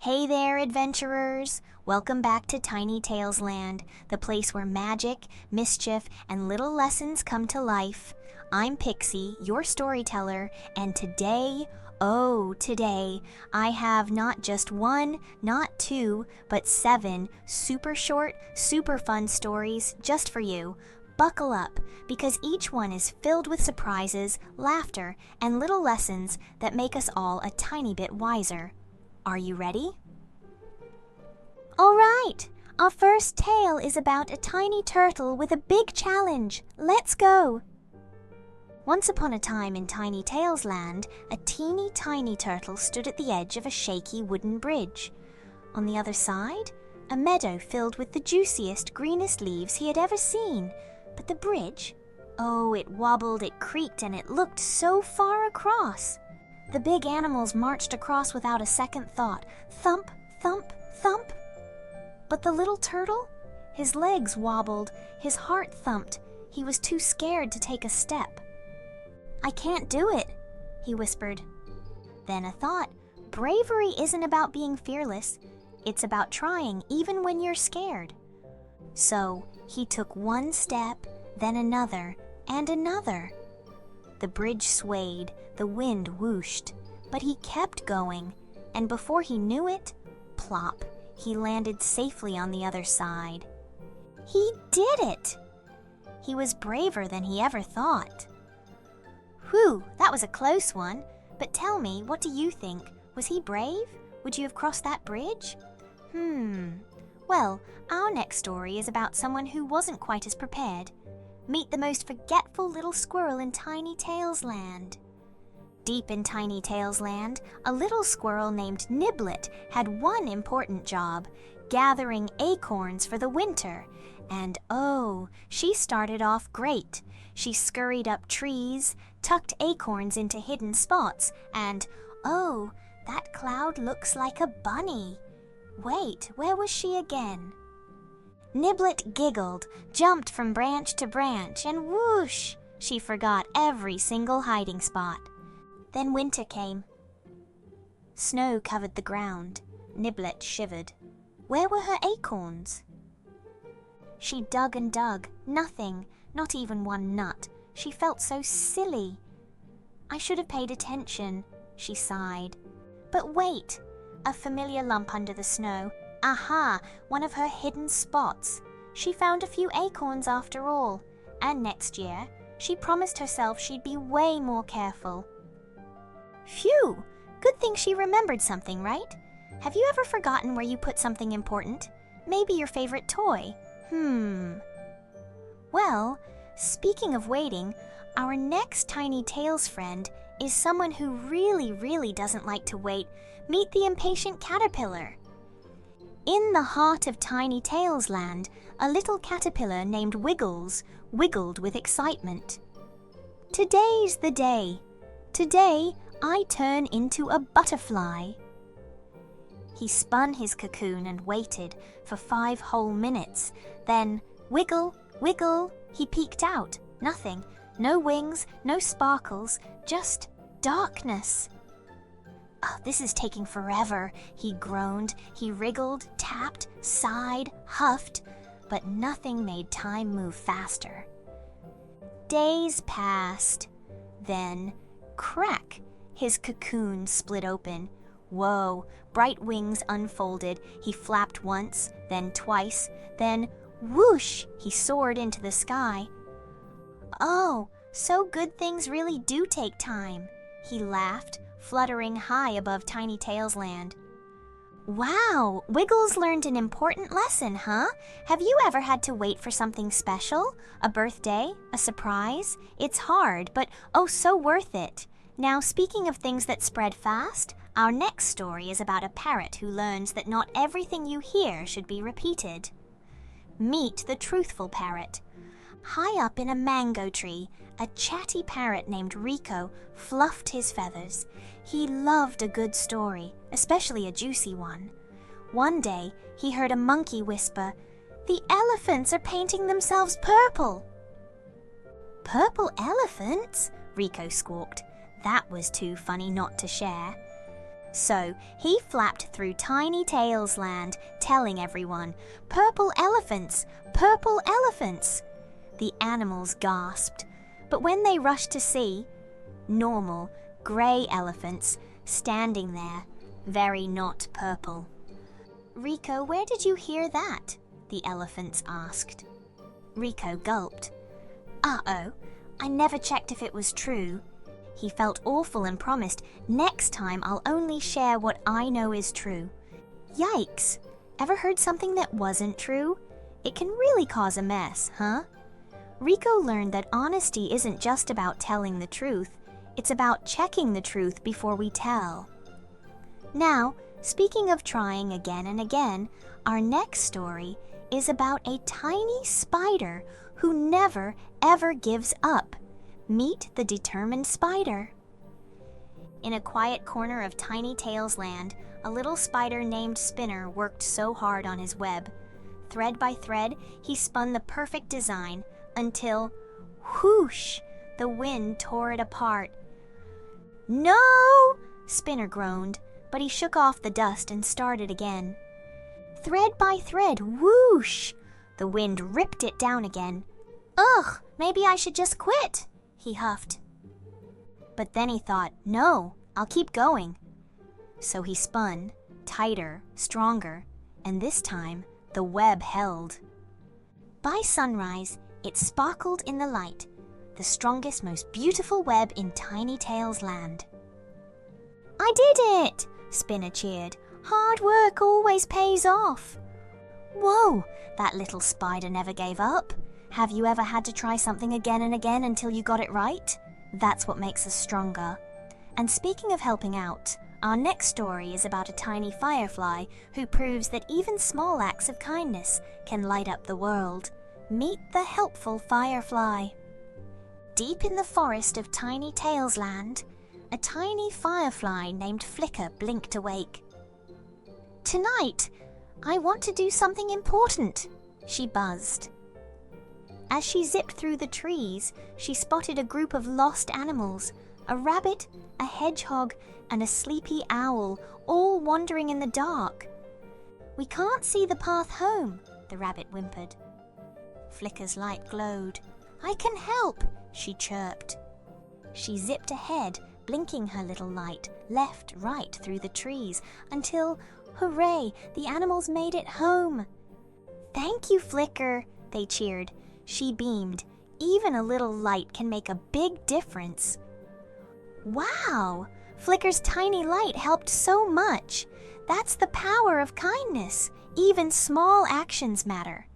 Hey there, adventurers! Welcome back to Tiny Tales Land, the place where magic, mischief, and little lessons come to life. I'm Pixie, your storyteller, and today, I have not just one, not two, but 7 super short, super fun stories just for you. Buckle up, because each one is filled with surprises, laughter, and little lessons that make us all a tiny bit wiser. Are you ready? All right, our first tale is about a tiny turtle with a big challenge. Let's go! Once upon a time in Tiny Tales Land, a teeny tiny turtle stood at the edge of a shaky wooden bridge. On the other side, a meadow filled with the juiciest, greenest leaves he had ever seen. But the bridge, it wobbled, it creaked, and it looked so far across. The big animals marched across without a second thought. Thump, thump, thump. But the little turtle? His legs wobbled, his heart thumped. He was too scared to take a step. "I can't do it," he whispered. Then a thought. Bravery isn't about being fearless. It's about trying even when you're scared. So he took one step, then another, and another. The bridge swayed, the wind whooshed, but he kept going, and before he knew it, plop, he landed safely on the other side. He did it! He was braver than he ever thought. Whew, that was a close one. But tell me, what do you think? Was he brave? Would you have crossed that bridge? Well, our next story is about someone who wasn't quite as prepared. Meet the most forgetful little squirrel in Tiny Tales Land. Deep in Tiny Tales Land, a little squirrel named Niblet had one important job, gathering acorns for the winter. And she started off great. She scurried up trees, tucked acorns into hidden spots, and that cloud looks like a bunny. Wait, where was she again? Niblet giggled, jumped from branch to branch, and whoosh! She forgot every single hiding spot. Then winter came. Snow covered the ground. Niblet shivered. Where were her acorns? She dug and dug. Nothing, not even one nut. She felt so silly. I should have paid attention, she sighed. But wait! A familiar lump under the snow. Aha! One of her hidden spots. She found a few acorns after all. And next year, she promised herself she'd be way more careful. Phew! Good thing she remembered something, right? Have you ever forgotten where you put something important? Maybe your favorite toy? Well, speaking of waiting, our next Tiny Tales friend is someone who really doesn't like to wait. Meet the Impatient Caterpillar. In the heart of Tiny Tales Land, a little caterpillar named Wiggles wiggled with excitement. Today's the day. Today, I turn into a butterfly. He spun his cocoon and waited for 5 whole minutes. Then, wiggle, wiggle, he peeked out. Nothing. No wings, no sparkles, just darkness. This is taking forever, he groaned. He wriggled, tapped, sighed, huffed, but nothing made time move faster. Days passed. Then, crack! His cocoon split open. Whoa! Bright wings unfolded. He flapped once, then twice, then whoosh! He soared into the sky. Oh, so good things really do take time, he laughed, fluttering high above Tiny Tales Land. Wow! Wiggles learned an important lesson, huh? Have you ever had to wait for something special? A birthday? A surprise? It's hard, but so worth it. Now, speaking of things that spread fast, our next story is about a parrot who learns that not everything you hear should be repeated. Meet the Truthful Parrot. High up in a mango tree, a chatty parrot named Rico fluffed his feathers. He loved a good story, especially a juicy one. One day, he heard a monkey whisper, "The elephants are painting themselves purple." "Purple elephants?" Rico squawked. That was too funny not to share. So he flapped through Tinytales land, telling everyone, "Purple elephants! Purple elephants!" The animals gasped, but when they rushed to see, normal, grey elephants standing there, very not purple. "Rico, where did you hear that?" the elephants asked. Rico gulped. "Uh-oh, I never checked if it was true." He felt awful and promised, "Next time I'll only share what I know is true." Yikes! Ever heard something that wasn't true? It can really cause a mess, huh? Rico learned that honesty isn't just about telling the truth, it's about checking the truth before we tell. Now, speaking of trying again and again, our next story is about a tiny spider who never, ever gives up. Meet the determined spider. In a quiet corner of Tinytales land, a little spider named Spinner worked so hard on his web. Thread by thread, he spun the perfect design until, whoosh, the wind tore it apart. "No!" Spinner groaned, but he shook off the dust and started again. Thread by thread, whoosh! The wind ripped it down again. "Ugh, maybe I should just quit," he huffed. But then he thought, "No, I'll keep going." So he spun, tighter, stronger, and this time the web held. By sunrise, it sparkled in the light, the strongest, most beautiful web in Tinytales land. "I did it!" Spinner cheered. "Hard work always pays off." Whoa, that little spider never gave up. Have you ever had to try something again and again until you got it right? That's what makes us stronger. And speaking of helping out, our next story is about a tiny firefly who proves that even small acts of kindness can light up the world. Meet the helpful firefly. Deep in the forest of Tinytales land, a tiny firefly named Flicker blinked awake. "Tonight, I want to do something important," she buzzed. As she zipped through the trees, she spotted a group of lost animals, a rabbit, a hedgehog, and a sleepy owl, all wandering in the dark. "We can't see the path home," the rabbit whimpered. Flicker's light glowed. "I can help," she chirped. She zipped ahead, blinking her little light, left, right through the trees, until, hooray, the animals made it home. "Thank you, Flicker," they cheered. She beamed. Even a little light can make a big difference. Wow! Flicker's tiny light helped so much. That's the power of kindness. Even small actions matter.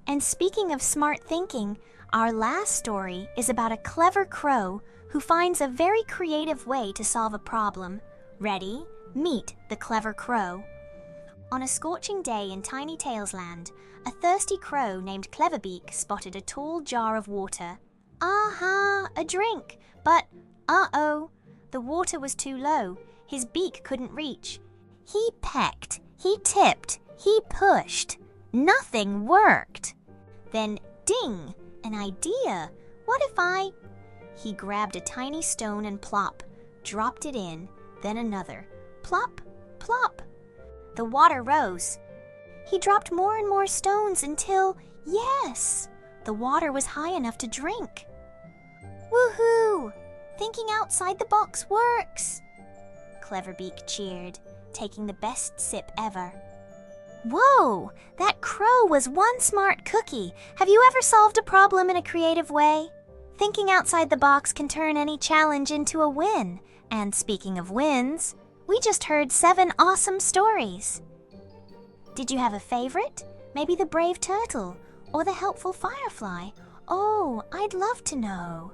And speaking of smart thinking, our last story is about a clever crow who finds a very creative way to solve a problem. Ready? Meet the clever crow. On a scorching day in Tinytales land, a thirsty crow named Cleverbeak spotted a tall jar of water. Aha, a drink! But, uh-oh, the water was too low. His beak couldn't reach. He pecked, he tipped, he pushed. Nothing worked. Then, ding, an idea. What if I... He grabbed a tiny stone and plop, dropped it in, then another. Plop, plop. The water rose. He dropped more and more stones until, yes, the water was high enough to drink. Woohoo! Thinking outside the box works! Cleverbeak cheered, taking the best sip ever. Whoa! That crow was one smart cookie. Have you ever solved a problem in a creative way? Thinking outside the box can turn any challenge into a win. And speaking of wins, we just heard 7 awesome stories. Did you have a favorite? Maybe the brave turtle or the helpful firefly? Oh, I'd love to know.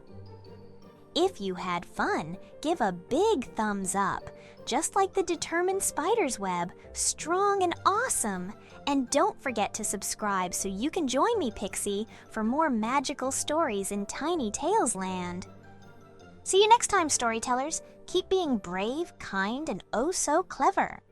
If you had fun, give a big thumbs up, just like the determined spider's web, strong and awesome. And don't forget to subscribe so you can join me, Pixie, for more magical stories in Tinytales land. See you next time, storytellers. Keep being brave, kind, and oh so clever.